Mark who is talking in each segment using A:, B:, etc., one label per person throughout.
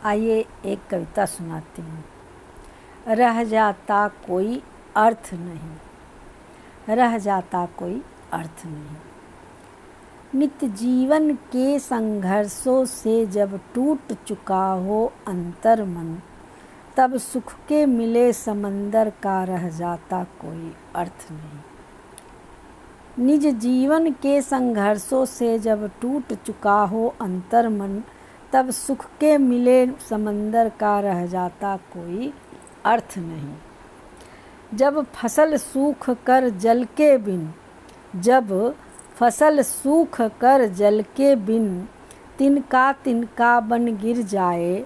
A: आइए एक कविता सुनाती हूँ। रह जाता कोई अर्थ नहीं, रह जाता कोई अर्थ नहीं। नित्य जीवन के संघर्षों से जब टूट चुका हो अंतर मन, तब सुख के मिले समंदर का रह जाता कोई अर्थ नहीं। निज जीवन के संघर्षों से जब टूट चुका हो अंतर मन, तब सुख के मिले समंदर का रह जाता कोई अर्थ नहीं। जब फसल सूख कर जल के बिन, जब फसल सूख कर जल के बिन तिनका तिनका बन गिर जाए,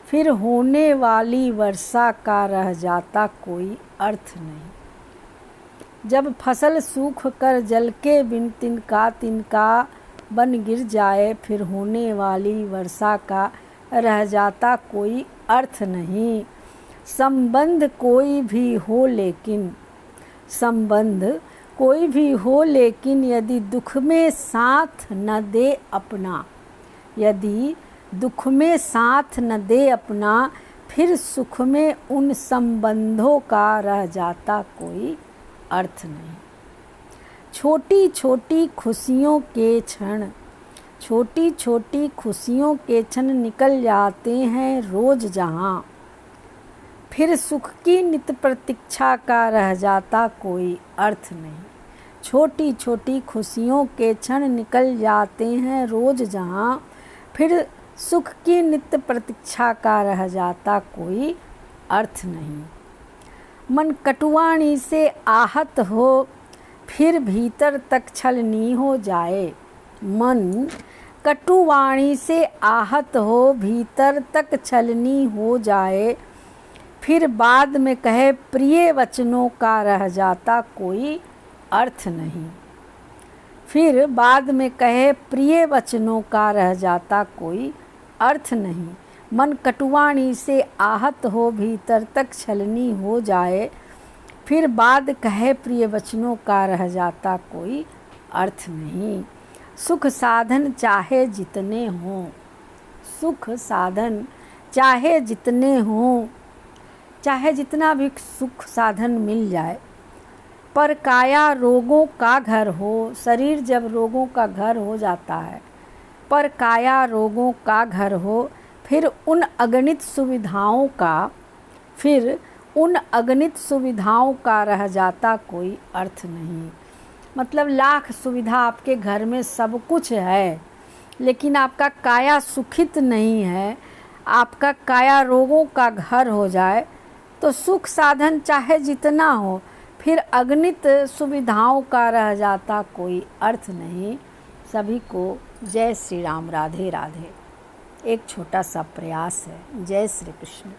A: फिर होने वाली वर्षा का रह जाता कोई अर्थ नहीं। जब फसल सूख कर जल के बिन तिनका तिनका बन गिर जाए, फिर होने वाली वर्षा का रह जाता कोई अर्थ नहीं। संबंध कोई भी हो लेकिन, संबंध कोई भी हो लेकिन यदि दुख में साथ न दे अपना, यदि दुख में साथ न दे अपना, फिर सुख में उन संबंधों का रह जाता कोई अर्थ नहीं। छोटी छोटी खुशियों के क्षण, छोटी छोटी खुशियों के क्षण निकल जाते हैं रोज जहाँ, फिर सुख की नित्य प्रतीक्षा का रह जाता कोई अर्थ नहीं। छोटी छोटी खुशियों के क्षण निकल जाते हैं रोज जहाँ, फिर सुख की नित्य प्रतीक्षा का रह जाता कोई अर्थ नहीं। मन कटुवाणी से आहत हो फिर भीतर तक छलनी हो जाए, मन कटुवाणी से आहत हो भीतर तक छलनी हो जाए, फिर बाद में कहे प्रिय वचनों का रह जाता कोई अर्थ नहीं। फिर बाद में कहे प्रिय वचनों का रह जाता कोई अर्थ नहीं। मन कटुवाणी से आहत हो भीतर तक छलनी हो जाए, फिर बाद कहे प्रिय वचनों का रह जाता कोई अर्थ नहीं। सुख साधन चाहे जितने हों, सुख साधन चाहे जितने हों, चाहे जितना भी सुख साधन मिल जाए, पर काया रोगों का घर हो, शरीर जब रोगों का घर हो जाता है, पर काया रोगों का घर हो, फिर उन अगणित सुविधाओं का, फिर उन अगणित सुविधाओं का रह जाता कोई अर्थ नहीं। मतलब लाख सुविधा आपके घर में सब कुछ है, लेकिन आपका काया सुखित नहीं है, आपका काया रोगों का घर हो जाए, तो सुख साधन चाहे जितना हो, फिर अगणित सुविधाओं का रह जाता कोई अर्थ नहीं। सभी को जय श्री राम, राधे राधे। एक छोटा सा प्रयास है। जय श्री कृष्ण।